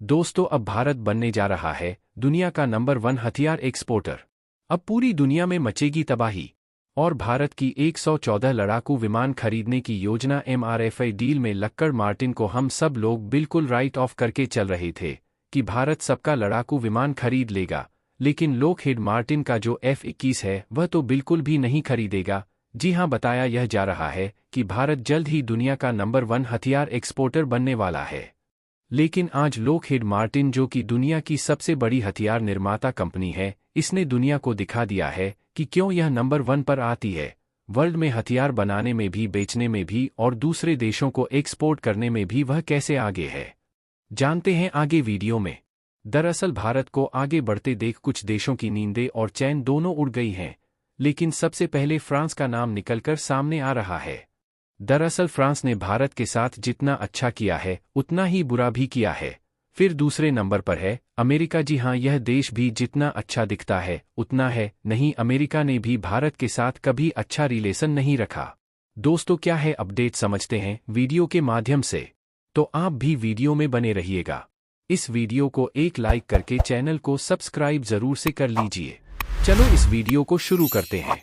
दोस्तों, अब भारत बनने जा रहा है दुनिया का नंबर 1 हथियार एक्सपोर्टर। अब पूरी दुनिया में मचेगी तबाही। और भारत की 114 लड़ाकू विमान खरीदने की योजना एमआरएफआई डील में लॉकहीड मार्टिन को हम सब लोग बिल्कुल राइट ऑफ करके चल रहे थे कि भारत सबका लड़ाकू विमान खरीद लेगा, लेकिन लॉकहीड मार्टिन का जो F-21 है वह तो बिल्कुल भी नहीं खरीदेगा। जी हां, बताया यह जा रहा है कि भारत जल्द ही दुनिया का नंबर 1 हथियार एक्सपोर्टर बनने वाला है। लेकिन आज लॉकहीड मार्टिन, जो कि दुनिया की सबसे बड़ी हथियार निर्माता कंपनी है, इसने दुनिया को दिखा दिया है कि क्यों यह नंबर 1 पर आती है। वर्ल्ड में हथियार बनाने में भी, बेचने में भी और दूसरे देशों को एक्सपोर्ट करने में भी वह कैसे आगे है, जानते हैं आगे वीडियो में। दरअसल भारत को आगे बढ़ते देख कुछ देशों की नींदें और चैन दोनों उड़ गई हैं, लेकिन सबसे पहले फ्रांस का नाम निकलकर सामने आ रहा है। दरअसल फ्रांस ने भारत के साथ जितना अच्छा किया है उतना ही बुरा भी किया है। फिर दूसरे नंबर पर है अमेरिका। जी हां, यह देश भी जितना अच्छा दिखता है उतना है नहीं, अमेरिका ने भी भारत के साथ कभी अच्छा रिलेशन नहीं रखा। दोस्तों, क्या है अपडेट समझते हैं वीडियो के माध्यम से, तो आप भी वीडियो में बने रहिएगा। इस वीडियो को एक लाइक करके चैनल को सब्सक्राइब जरूर से कर लीजिए। चलो इस वीडियो को शुरू करते हैं।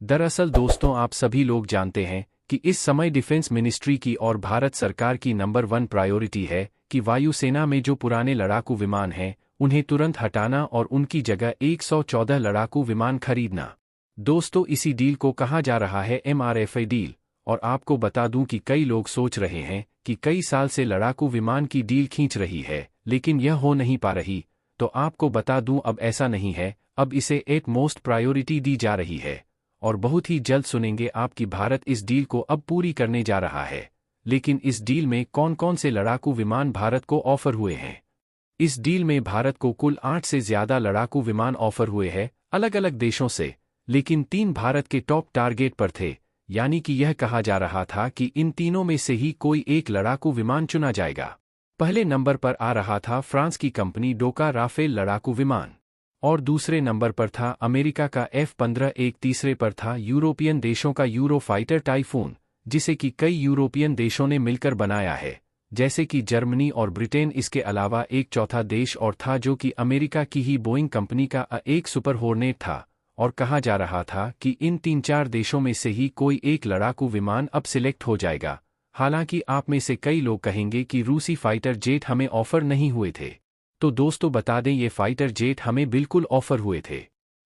दरअसल दोस्तों, आप सभी लोग जानते हैं कि इस समय डिफेंस मिनिस्ट्री की और भारत सरकार की नंबर 1 प्रायोरिटी है कि वायुसेना में जो पुराने लड़ाकू विमान हैं उन्हें तुरंत हटाना और उनकी जगह 114 लड़ाकू विमान खरीदना। दोस्तों, इसी डील को कहा जा रहा है एमआरएफआई डील। और आपको बता दूं कि कई लोग सोच रहे हैं कि कई साल से लड़ाकू विमान की डील खींच रही है लेकिन यह हो नहीं पा रही। तो आपको बता दूं, अब ऐसा नहीं है, अब इसे एट मोस्ट प्रायोरिटी दी जा रही है और बहुत ही जल्द सुनेंगे आप कि भारत इस डील को अब पूरी करने जा रहा है। लेकिन इस डील में कौन कौन से लड़ाकू विमान भारत को ऑफर हुए हैं? इस डील में भारत को कुल 8 से ज्यादा लड़ाकू विमान ऑफर हुए हैं अलग अलग देशों से, लेकिन 3 भारत के टॉप टारगेट पर थे। यानी कि यह कहा जा रहा था कि इन तीनों में से ही कोई एक लड़ाकू विमान चुना जाएगा। पहले नंबर पर आ रहा था फ्रांस की कंपनी डोका राफेल लड़ाकू विमान, और दूसरे नंबर पर था अमेरिका का F-15। एक तीसरे पर था यूरोपियन देशों का यूरोफाइटर टाइफून, जिसे कि कई यूरोपियन देशों ने मिलकर बनाया है, जैसे कि जर्मनी और ब्रिटेन। इसके अलावा एक चौथा देश और था जो कि अमेरिका की ही बोइंग कंपनी का एक सुपर हॉर्नेट था। और कहा जा रहा था कि इन 3-4 देशों में से ही कोई एक लड़ाकू विमान अब सिलेक्ट हो जाएगा। हालांकि आप में से कई लोग कहेंगे कि रूसी फाइटर जेट हमें ऑफर नहीं हुए थे। तो दोस्तों, बता दें, ये फाइटर जेट हमें बिल्कुल ऑफर हुए थे।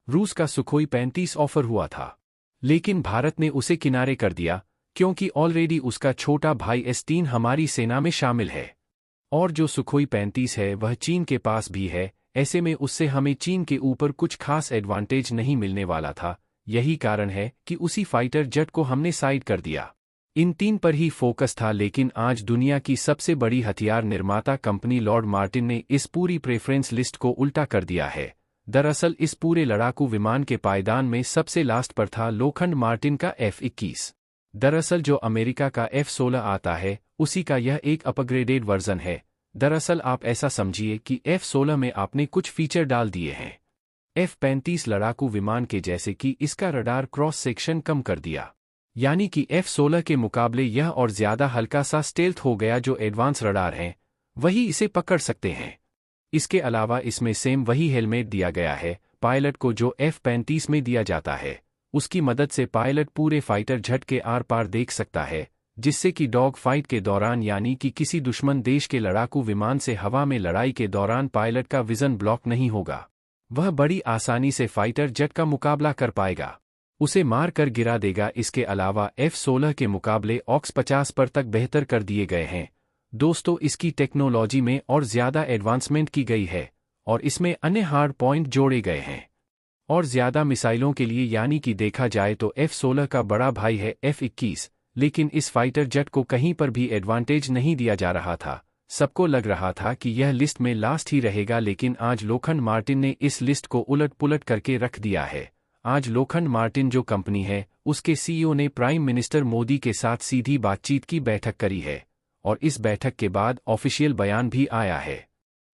रूस का सुखोई 35 ऑफर हुआ था, लेकिन भारत ने उसे किनारे कर दिया क्योंकि ऑलरेडी उसका छोटा भाई S-3 हमारी सेना में शामिल है। और जो सुखोई 35 है वह चीन के पास भी है। ऐसे में उससे हमें चीन के ऊपर कुछ खास एडवांटेज नहीं मिलने वाला था। यही कारण है कि उसी फाइटर जेट को हमने साइड कर दिया। इन 3 पर ही फोकस था। लेकिन आज दुनिया की सबसे बड़ी हथियार निर्माता कंपनी लॉकहीड मार्टिन ने इस पूरी प्रेफरेंस लिस्ट को उल्टा कर दिया है। दरअसल इस पूरे लड़ाकू विमान के पायदान में सबसे लास्ट पर था लॉकहीड मार्टिन का F-21। दरअसल जो अमेरिका का F-16 आता है उसी का यह एक अपग्रेडेड वर्जन है। दरअसल आप ऐसा समझिए कि F-16 में आपने कुछ फीचर डाल दिए हैं F-35 लड़ाकू विमान के, जैसे कि इसका रडार क्रॉस सेक्शन कम कर दिया। यानी कि F-16 के मुकाबले यह और ज्यादा हल्का सा स्टेल्थ हो गया। जो एडवांस रडार हैं वही इसे पकड़ सकते हैं। इसके अलावा इसमें सेम वही हेलमेट दिया गया है पायलट को जो F-35 में दिया जाता है। उसकी मदद से पायलट पूरे फाइटर जेट के आर पार देख सकता है, जिससे कि डॉग फाइट के दौरान, यानी कि किसी दुश्मन देश के लड़ाकू विमान से हवा में लड़ाई के दौरान पायलट का विजन ब्लॉक नहीं होगा। वह बड़ी आसानी से फाइटर जेट का मुकाबला कर पाएगा, उसे मार कर गिरा देगा। इसके अलावा F-16 के मुकाबले ऑक्स 50 पर तक बेहतर कर दिए गए हैं। दोस्तों, इसकी टेक्नोलॉजी में और ज्यादा एडवांसमेंट की गई है और इसमें अन्य हार्ड पॉइंट जोड़े गए हैं और ज्यादा मिसाइलों के लिए। यानी कि देखा जाए तो F-16 का बड़ा भाई है F-21। लेकिन इस फाइटर जेट को कहीं पर भी एडवांटेज नहीं दिया जा रहा था। सबको लग रहा था कि यह लिस्ट में लास्ट ही रहेगा, लेकिन आज लॉकहीड मार्टिन ने इस लिस्ट को उलट पुलट करके रख दिया है। आज लॉकहीड मार्टिन जो कंपनी है उसके सीईओ ने प्राइम मिनिस्टर मोदी के साथ सीधी बातचीत की बैठक करी है और इस बैठक के बाद ऑफिशियल बयान भी आया है,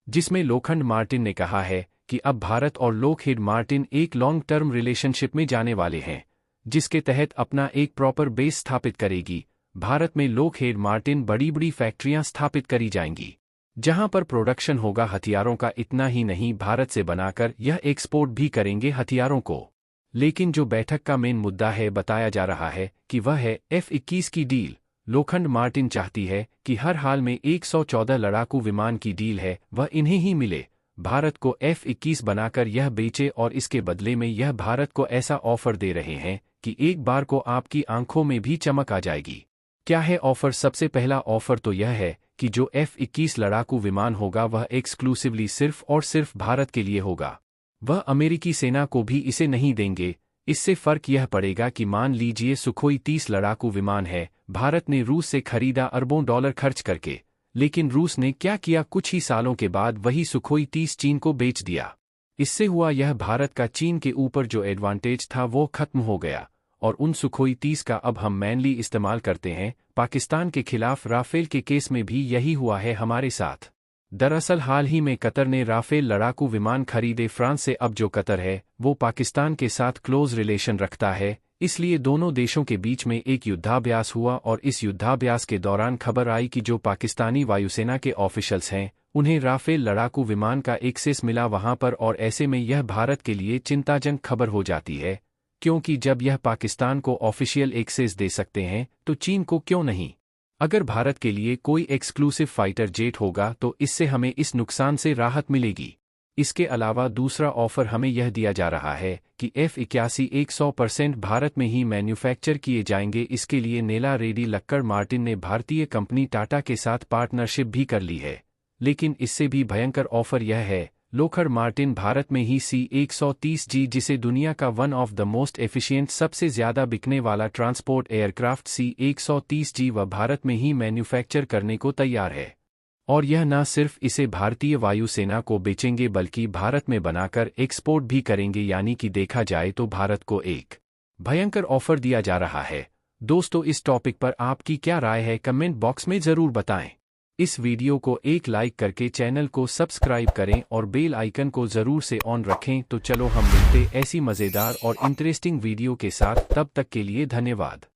जिसमें लॉकहीड मार्टिन ने कहा है कि अब भारत और लॉकहीड मार्टिन एक लॉन्ग टर्म रिलेशनशिप में जाने वाले हैं, जिसके तहत अपना एक प्रॉपर बेस स्थापित करेगी। भारत में लॉकहीड मार्टिन बड़ी बड़ी फैक्ट्रियां स्थापित करी जाएंगी। जहां पर प्रोडक्शन होगा हथियारों का, इतना ही नहीं भारत से बनाकर यह एक्सपोर्ट भी करेंगे हथियारों को। लेकिन जो बैठक का मेन मुद्दा है, बताया जा रहा है कि वह है F-21 की डील। लोखंड मार्टिन चाहती है कि हर हाल में 114 लड़ाकू विमान की डील है वह इन्हें ही मिले, भारत को F-21 बनाकर यह बेचे, और इसके बदले में यह भारत को ऐसा ऑफर दे रहे हैं कि एक बार को आपकी आंखों में भी चमक आ जाएगी। क्या है ऑफर? सबसे पहला ऑफर तो यह है कि जो F-21 लड़ाकू विमान होगा वह एक्सक्लूसिवली सिर्फ और सिर्फ भारत के लिए होगा। वह अमेरिकी सेना को भी इसे नहीं देंगे। इससे फर्क यह पड़ेगा कि मान लीजिए सुखोई 30 लड़ाकू विमान है, भारत ने रूस से खरीदा अरबों डॉलर खर्च करके, लेकिन रूस ने क्या किया, कुछ ही सालों के बाद वही सुखोई 30 चीन को बेच दिया। इससे हुआ यह, भारत का चीन के ऊपर जो एडवांटेज था वो खत्म हो गया, और उन सुखोई 30 का अब हम मैनली इस्तेमाल करते हैं। पाकिस्तान के खिलाफ राफेल के केस में भी यही हुआ है हमारे साथ। दरअसल हाल ही में कतर ने राफेल लड़ाकू विमान खरीदे फ्रांस से। अब जो कतर है वो पाकिस्तान के साथ क्लोज रिलेशन रखता है, इसलिए दोनों देशों के बीच में एक युद्धाभ्यास हुआ, और इस युद्धाभ्यास के दौरान खबर आई कि जो पाकिस्तानी वायुसेना के ऑफिशियल्स हैं उन्हें राफेल लड़ाकू विमान का एक्सेस मिला वहां पर। और ऐसे में यह भारत के लिए चिंताजनक खबर हो जाती है, क्योंकि जब यह पाकिस्तान को ऑफिशियल एक्सेस दे सकते हैं तो चीन को क्यों नहीं। अगर भारत के लिए कोई एक्सक्लूसिव फाइटर जेट होगा तो इससे हमें इस नुकसान से राहत मिलेगी। इसके अलावा दूसरा ऑफर हमें यह दिया जा रहा है कि F-81 100% भारत में ही मैन्युफैक्चर किए जाएंगे। इसके लिए नेला रेड्डी लक्कड़ मार्टिन ने भारतीय कंपनी टाटा के साथ पार्टनरशिप भी कर ली है। लेकिन इससे भी भयंकर ऑफर यह है, लोखंड मार्टिन भारत में ही C-130G, जिसे दुनिया का one of the most efficient, सबसे ज्यादा बिकने वाला ट्रांसपोर्ट एयरक्राफ्ट C-130G वह भारत में ही मैन्युफैक्चर करने को तैयार है। और यह न सिर्फ इसे भारतीय वायुसेना को बेचेंगे बल्कि भारत में बनाकर एक्सपोर्ट भी करेंगे। यानी कि देखा जाए तो भारत को एक भयंकर ऑफर दिया जा रहा है। दोस्तों, इस टॉपिक पर आपकी क्या राय है, कमेंट बॉक्स में जरूर बताएं। इस वीडियो को एक लाइक करके चैनल को सब्सक्राइब करें और बेल आइकन को जरूर से ऑन रखें। तो चलो हम मिलते ऐसी मजेदार और इंटरेस्टिंग वीडियो के साथ, तब तक के लिए धन्यवाद।